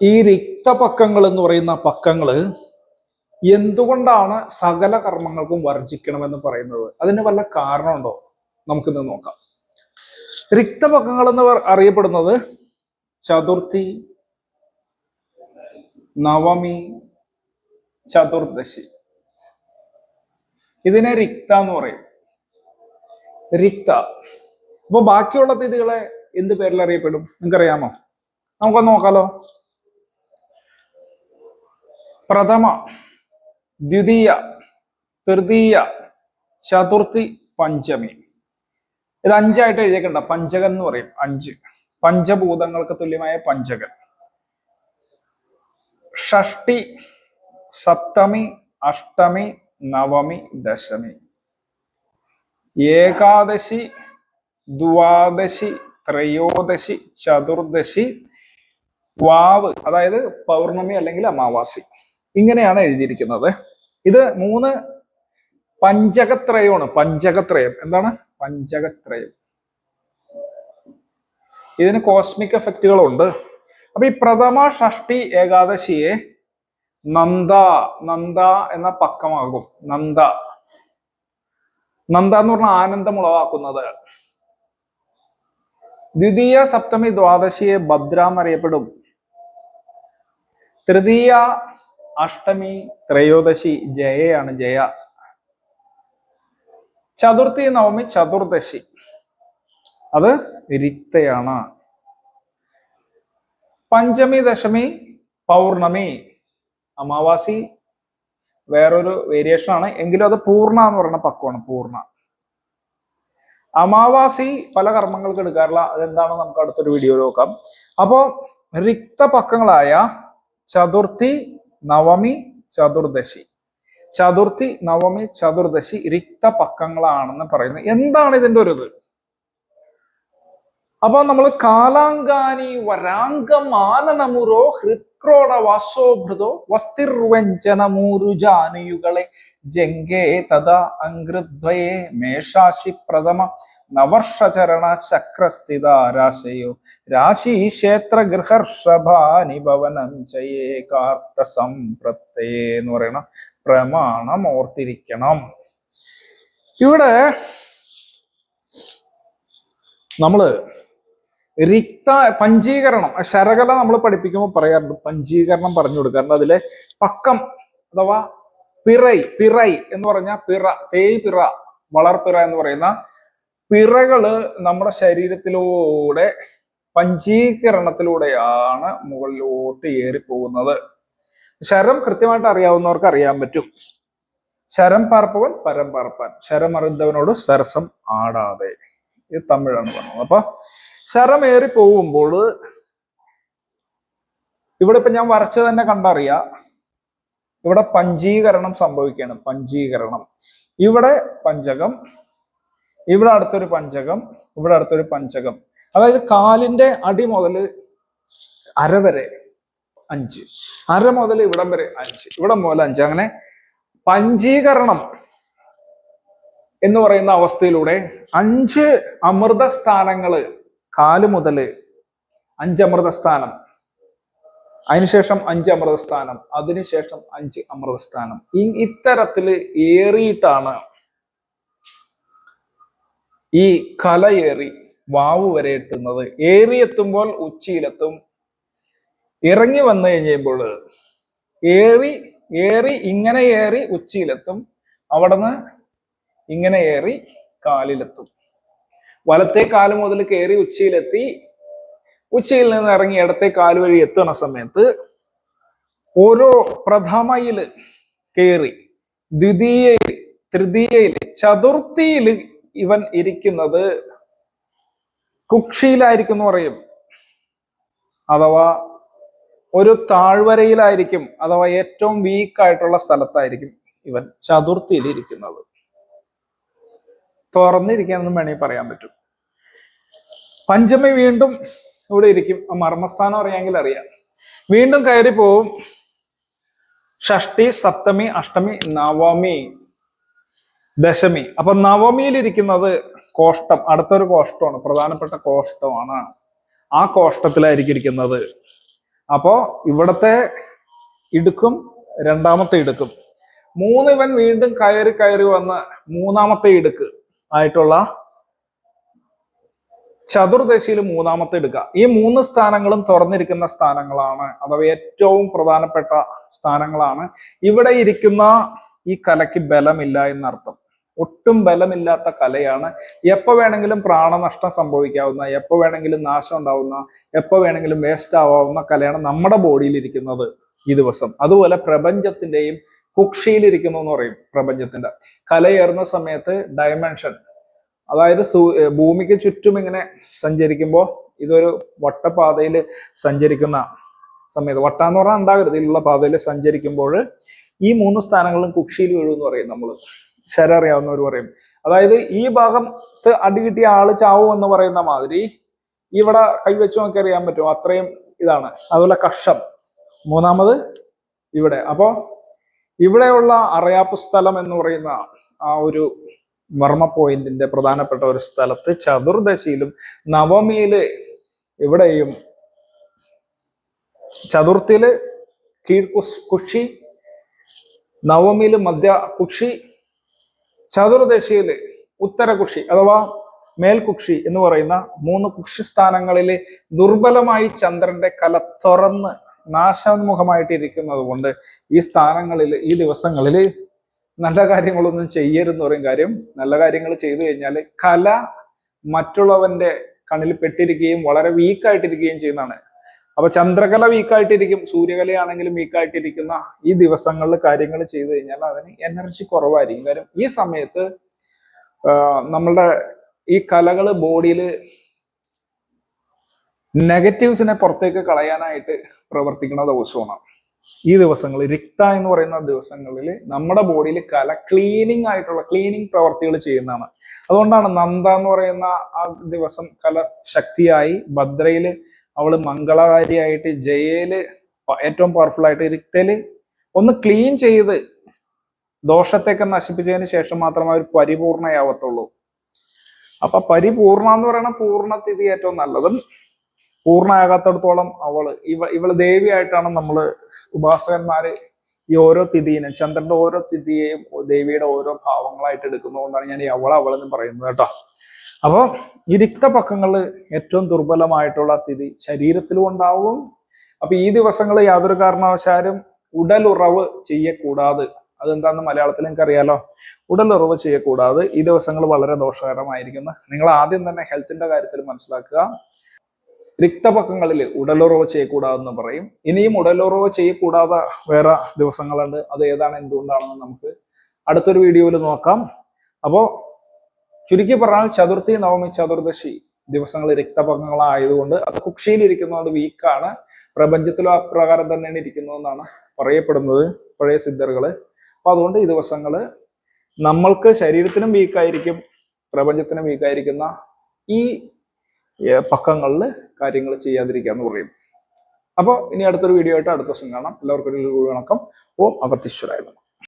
ഈ റിക്തപക്കങ്ങൾ എന്ന് പറയുന്ന പക്കങ്ങള് എന്തുകൊണ്ടാണ് സകല കർമ്മങ്ങൾക്കും വർജിക്കണമെന്ന് പറയുന്നത്? അതിന് വല്ല കാരണമുണ്ടോ? നമുക്കിന്ന് നോക്കാം. റിക്തപക്കങ്ങൾ എന്ന് അറിയപ്പെടുന്നത് ചതുർത്ഥി, നവമി, ചതുർദശി. ഇതിനെ റിക്ത എന്ന് പറയും. റിക്ത. അപ്പൊ ബാക്കിയുള്ള തിഥികളെ എന്ത് പേരിൽ അറിയപ്പെടും? നിങ്ങൾക്കറിയാമോ? നമുക്കൊന്ന് നോക്കാലോ. പ്രഥമ, ദ്വിതീയ, തൃതീയ, ചതുർത്ഥി, പഞ്ചമി. ഇത് അഞ്ചായിട്ട് എഴുതിയേക്കണ്ട. പഞ്ചകൻ എന്ന് പറയും. 5 പഞ്ചഭൂതങ്ങൾക്ക് തുല്യമായ പഞ്ചകൻ. ഷഷ്ടി, സപ്തമി, അഷ്ടമി, നവമി, ദശമി. ഏകാദശി, ദ്വാദശി, ത്രയോദശി, ചതുർദശി, വാവ് അതായത് പൗർണമി അല്ലെങ്കിൽ അമാവാസി. ഇങ്ങനെയാണ് എഴുതിയിരിക്കുന്നത്. ഇത് 3 പഞ്ചകത്രയമാണ്. പഞ്ചകത്രയം എന്താണ്? പഞ്ചകത്രയം. ഇതിന് കോസ്മിക് എഫക്റ്റുകളുണ്ട്. അപ്പൊ ഈ പ്രഥമ, ഷഷ്ടി, ഏകാദശിയെ നന്ദ എന്ന പക്കമാകും. നന്ദ എന്ന് പറഞ്ഞാൽ ആനന്ദം ഉളവാക്കുന്നത്. ദ്വിതീയ, സപ്തമി, ദ്വാദശിയെ ഭദ്ര എന്നറിയപ്പെടും. തൃതീയ, അഷ്ടമി, ത്രയോദശി ജയയാണ്. ജയ. ചതുർത്ഥി, നവമി, ചതുർദശി അത് റിക്തയാണ്. പഞ്ചമി, ദശമി, പൗർണമി, അമാവാസി വേറൊരു വേരിയേഷൻ ആണ്. എങ്കിലും അത് പൂർണ്ണ എന്ന് പറയുന്ന പക്കമാണ്. പൂർണ്ണ. അമാവാസി പല കർമ്മങ്ങൾക്ക് എടുക്കാറില്ല. അതെന്താണെന്ന് നമുക്ക് അടുത്തൊരു വീഡിയോയിൽ നോക്കാം. അപ്പോ റിക്തപക്കങ്ങളായ ചതുർത്ഥി, നവമി, ചതുർദശി. ചതുർത്ഥി, നവമി, ചതുർദശി റിക്തപക്കങ്ങളാണെന്ന് പറയുന്നത്. എന്താണ് ഇതിന്റെ ഒരു ഇത്? അപ്പൊ നമ്മൾ കാലാങ്കാനി വരാംഗമാനനമുരോ ഹൃത്ക്രോഡ വാസോഭൃതോ വസ്തിർവ്യഞ്ജനമൂരുജാനുയുകളെ ജംഗേ തഥാ അങ്കൃദ്വയേ മേഷാശി പ്രഥമ നവർഷചരണ ചക്രസ്ഥിത രാശയോ രാശി ക്ഷേത്ര ഗൃഹർഷഭാനി ഭവനം ചയേകാർത്ത സംപ്രത്തേ എന്ന് പറയുന്ന പ്രമാണം ഓർത്തിരിക്കണം. ഇവിടെ നമ്മള് പഞ്ചീകരണം, ശരകല നമ്മൾ പഠിപ്പിക്കുമ്പോൾ പറയാറുണ്ട്. പഞ്ചീകരണം പറഞ്ഞു കൊടുക്കാറുണ്ട്. അതിലെ പക്കം അഥവാ പിറൈ എന്ന് പറഞ്ഞാൽ തേയ്പിറ, വളർപ്പിറ എന്ന് പറയുന്ന പിറകള് നമ്മുടെ ശരീരത്തിലൂടെ പഞ്ചീകരണത്തിലൂടെയാണ് മുകളിലോട്ട് ഏറിപ്പോകുന്നത്. ശരം കൃത്യമായിട്ട് അറിയാവുന്നവർക്ക് അറിയാൻ പറ്റും. ശരം പാർപ്പവൻ പരം പാർപ്പാൻ, ശരം അറിന്തവനോട് സരസം ആടാതെ. ഇത് തമിഴാണ് പറഞ്ഞത്. അപ്പൊ ശരമേറി പോകുമ്പോൾ ഇവിടെ ഇപ്പൊ ഞാൻ വരച്ച് തന്നെ കണ്ടറിയാം. ഇവിടെ പഞ്ചീകരണം സംഭവിക്കുകയാണ്. പഞ്ചീകരണം. ഇവിടെ പഞ്ചകം, ഇവിടെ അടുത്തൊരു പഞ്ചകം, ഇവിടെ അടുത്തൊരു പഞ്ചകം. അതായത് കാലിന്റെ അടി മുതൽ അര വരെ 5, അര മുതൽ ഇവിടം വരെ 5, ഇവിടെ മുതൽ 5. അങ്ങനെ പഞ്ചീകരണം എന്ന് പറയുന്ന അവസ്ഥയിലൂടെ 5 അമൃതസ്ഥാനങ്ങള്, കാല് മുതൽ 5 അമൃതസ്ഥാനം, അതിനുശേഷം 5 അമൃതസ്ഥാനം, അതിനുശേഷം 5 അമൃതസ്ഥാനം. ഇത്തരത്തില് ഏറിയിട്ടാണ് ഈ കലയേറി വാവ് വരെ എത്തുന്നത്. ഏറിയെത്തുമ്പോൾ ഉച്ചിയിലെത്തും. ഇറങ്ങി വന്നു കഴിയുമ്പോൾ ഏറി ഇങ്ങനെ ഏറി ഉച്ചിയിലെത്തും. അവിടുന്ന് ഇങ്ങനെ ഏറി കാലിലെത്തും. വലത്തെ കാല് മുതൽ കയറി ഉച്ചിയിലെത്തി. ഉച്ചയിൽ നിന്ന് ഇറങ്ങി ഇടത്തെ കാല് വഴി എത്തുന്ന സമയത്ത് ഓരോ പ്രഥമയില് കയറി, ദ്വിതീയയില്, തൃതീയയില്, ചതുർത്ഥിയില് ഇവൻ ഇരിക്കുന്നത് കുക്ഷിയിലായിരിക്കും എന്ന് പറയും. അഥവാ ഒരു താഴ്വരയിലായിരിക്കും. അഥവാ ഏറ്റവും വീക്കായിട്ടുള്ള സ്ഥലത്തായിരിക്കും ഇവൻ ചതുർത്ഥിയിൽ ഇരിക്കുന്നത്. തുറന്നിരിക്കാനൊന്നും വേണമെങ്കിൽ പറയാൻ പറ്റും. പഞ്ചമി വീണ്ടും ഇവിടെ ഇരിക്കും. മർമ്മസ്ഥാനം അറിയാമെങ്കിൽ അറിയാം. വീണ്ടും കയറി പോവും. ഷഷ്ടി, സപ്തമി, അഷ്ടമി, നവമി, ദശമി. അപ്പൊ നവമിയിൽ ഇരിക്കുന്നത് കോഷ്ടം. അടുത്തൊരു കോഷ്ടമാണ്, പ്രധാനപ്പെട്ട കോഷ്ടമാണ്. ആ കോഷ്ടത്തിലായിരിക്കും ഇരിക്കുന്നത്. അപ്പോ ഇവിടത്തെ ഇടുക്കും രണ്ടാമത്തെ ഇടുക്കും 3 ഇവൻ വീണ്ടും കയറി കയറി വന്ന് മൂന്നാമത്തെ ഇടുക്ക് ആയിട്ടുള്ള ചതുർദശിയിൽ മൂന്നാമത്തെ ഇടുക്ക. ഈ 3 സ്ഥാനങ്ങളും തുറന്നിരിക്കുന്ന സ്ഥാനങ്ങളാണ്, അഥവാ ഏറ്റവും പ്രധാനപ്പെട്ട സ്ഥാനങ്ങളാണ്. ഇവിടെ ഇരിക്കുന്ന ഈ കലയ്ക്ക് ബലമില്ല എന്നർത്ഥം. ഒട്ടും ബലമില്ലാത്ത കലയാണ്. എപ്പോ വേണമെങ്കിലും പ്രാണനഷ്ടം സംഭവിക്കാവുന്ന, എപ്പോ വേണമെങ്കിലും നാശം ഉണ്ടാവുന്ന, എപ്പോ വേണമെങ്കിലും വേസ്റ്റ് ആവാവുന്ന കലയാണ് നമ്മുടെ ബോഡിയിൽ ഇരിക്കുന്നത് ഈ ദിവസം. അതുപോലെ പ്രപഞ്ചത്തിന്റെയും കുക്ഷിയിലിരിക്കുന്നു എന്ന് പറയും. പ്രപഞ്ചത്തിന്റെ കലയേറുന്ന സമയത്ത് ഡയമെൻഷൻ, അതായത് ഭൂമിക്ക് ചുറ്റും ഇങ്ങനെ സഞ്ചരിക്കുമ്പോൾ ഇതൊരു വട്ടപാതയിൽ സഞ്ചരിക്കുന്ന സമയത്ത്, വട്ടാന്ന് പറഞ്ഞാൽ ഉണ്ടാകരുത്, ഇതിലുള്ള പാതയിൽ സഞ്ചരിക്കുമ്പോൾ ഈ 3 സ്ഥാനങ്ങളും കുക്ഷിയിൽ വീഴും എന്ന് പറയും. നമ്മൾ ശര അറിയാവുന്നവർ പറയും. അതായത് ഈ ഭാഗത്ത് അടി കിട്ടിയ ആള് ചാവും എന്ന് പറയുന്ന മാതിരി ഇവിടെ കൈവച്ച് നോക്കി അറിയാൻ പറ്റും, അത്രയും ഇതാണ്. അതുപോലെ കക്ഷം മൂന്നാമത് ഇവിടെ. അപ്പോ ഇവിടെയുള്ള അറയാപ്പ് സ്ഥലം എന്ന് പറയുന്ന ആ ഒരു വർമ്മ പോയിന്റിന്റെ പ്രധാനപ്പെട്ട ഒരു സ്ഥലത്ത് ചതുർദശിയിലും നവമിയില് ഇവിടെയും, ചതുർത്ഥിയില് കുക്ഷി, നവമിയില് മധ്യ കുക്ഷി, ചതുർദശിയില് ഉത്തരകുക്ഷി അഥവാ മേൽകുക്ഷി എന്ന് പറയുന്ന 3 കുക്ഷി സ്ഥാനങ്ങളിൽ ദുർബലമായി ചന്ദ്രന്റെ കല തുറന്ന് നാശോന്മുഖമായിട്ട് ഇരിക്കുന്നത് കൊണ്ട് ഈ സ്ഥാനങ്ങളിൽ ഈ ദിവസങ്ങളിൽ നല്ല കാര്യങ്ങളൊന്നും ചെയ്യരുതെന്ന് പറയും. കാര്യം നല്ല കാര്യങ്ങൾ ചെയ്തു കഴിഞ്ഞാൽ കല മറ്റുള്ളവന്റെ കണ്ണിൽ പെട്ടിരിക്കുകയും വളരെ വീക്കായിട്ടിരിക്കുകയും ചെയ്യുന്നതാണ്. അപ്പൊ ചന്ദ്രകല വീക്കായിട്ടിരിക്കും, സൂര്യകലയാണെങ്കിലും വീക്കായിട്ടിരിക്കുന്ന ഈ ദിവസങ്ങളിൽ കാര്യങ്ങൾ ചെയ്തു കഴിഞ്ഞാൽ അതിന് എനർജി കുറവായിരിക്കും. കാര്യം ഈ സമയത്ത് നമ്മളുടെ ഈ കലകള് ബോഡിയിൽ നെഗറ്റീവ്സിനെ പുറത്തേക്ക് കളയാനായിട്ട് പ്രവർത്തിക്കുന്ന ദിവസമാണ് ഈ ദിവസങ്ങൾ. രിക്ത എന്ന് പറയുന്ന ദിവസങ്ങളിൽ നമ്മുടെ ബോഡിയിൽ കല ക്ലീനിങ് പ്രവർത്തികൾ ചെയ്യുന്നതാണ്. അതുകൊണ്ടാണ് നന്ദ എന്ന് പറയുന്ന ആ ദിവസം കല ശക്തിയായി, ഭദ്രയില് അവള് മംഗളകാരിയായിട്ട്, ജയയില് ഏറ്റവും പവർഫുൾ ആയിട്ട്, രിക്തയില് ഒന്ന് ക്ലീൻ ചെയ്ത് ദോഷത്തെയൊക്കെ നശിപ്പിച്ചതിന് ശേഷം മാത്രമേ അവർ പരിപൂർണയാവത്തുള്ളൂ. അപ്പൊ പരിപൂർണ എന്ന് പറയുന്ന പൂർണ്ണതിഥി ഏറ്റവും നല്ലതും, പൂർണ്ണയാകാത്തടത്തോളം ഇവള് ദേവിയായിട്ടാണ് നമ്മള് ഉപാസകന്മാര് ഈ ഓരോ തിഥിയും, ചന്ദ്രന്റെ ഓരോ തിഥിയെയും ദേവിയുടെ ഓരോ ഭാവങ്ങളായിട്ട് എടുക്കുന്നതുകൊണ്ടാണ് ഞാൻ ഈ അവളെന്ന് പറയുന്നത് കേട്ടോ. അപ്പോ ഈ രക്തപക്കങ്ങളിൽ ഏറ്റവും ദുർബലമായിട്ടുള്ള തിഥി ശരീരത്തിലും ഉണ്ടാവും. അപ്പൊ ഈ ദിവസങ്ങൾ യാതൊരു കാരണവശാലും ഉടലുറവ് ചെയ്യக்கூടാതെ, അതെന്താന്ന് മലയാളത്തിൽ നിങ്ങൾക്ക് അറിയാലോ, ഉടലുറവ് ചെയ്യக்கூടാതെ ഈ ദിവസങ്ങൾ വളരെ ദോഷകരമായിരിക്കുന്നു. നിങ്ങൾ ആദ്യം തന്നെ ഹെൽത്തിന്റെ കാര്യത്തിൽ മനസ്സിലാക്കുക. രക്തപക്കങ്ങളിൽ ഉടലുറവ് ചെയ്യக்கூടാതെന്ന് പറയും. ഇനിയും ഉടലുറവ് ചെയ്യக்கூടാതെ വേറെ ദിവസങ്ങളുണ്ട്. അത് ഏതാണ്, എന്തുകൊണ്ടാണെന്ന് നമുക്ക് അടുത്തൊരു വീഡിയോയിൽ നോക്കാം. അപ്പോ ചുരുക്കി പറഞ്ഞാൽ ചതുർത്ഥി, നവമി, ചതുർദശി ദിവസങ്ങൾ രക്തപക്കങ്ങളായതുകൊണ്ട് അത് കുക്ഷിയിലിരിക്കുന്നതുകൊണ്ട് വീക്കാണ്. പ്രപഞ്ചത്തിലും അപ്രകാരം തന്നെയാണ് ഇരിക്കുന്നതെന്നാണ് പറയപ്പെടുന്നത് പഴയ സിദ്ധറുകള്. അപ്പൊ അതുകൊണ്ട് ഈ ദിവസങ്ങള് നമ്മൾക്ക് ശരീരത്തിനും വീക്കായിരിക്കും, പ്രപഞ്ചത്തിനും വീക്കായിരിക്കുന്ന ഈ പക്കങ്ങളിൽ കാര്യങ്ങൾ ചെയ്യാതിരിക്കാന്ന് പറയും. അപ്പോൾ ഇനി അടുത്തൊരു വീഡിയോ ആയിട്ട് അടുത്ത ദിവസം കാണാം. എല്ലാവർക്കും ഒരു വണക്കം. ഓം അപർത്തീശ്വരായ നമഃ.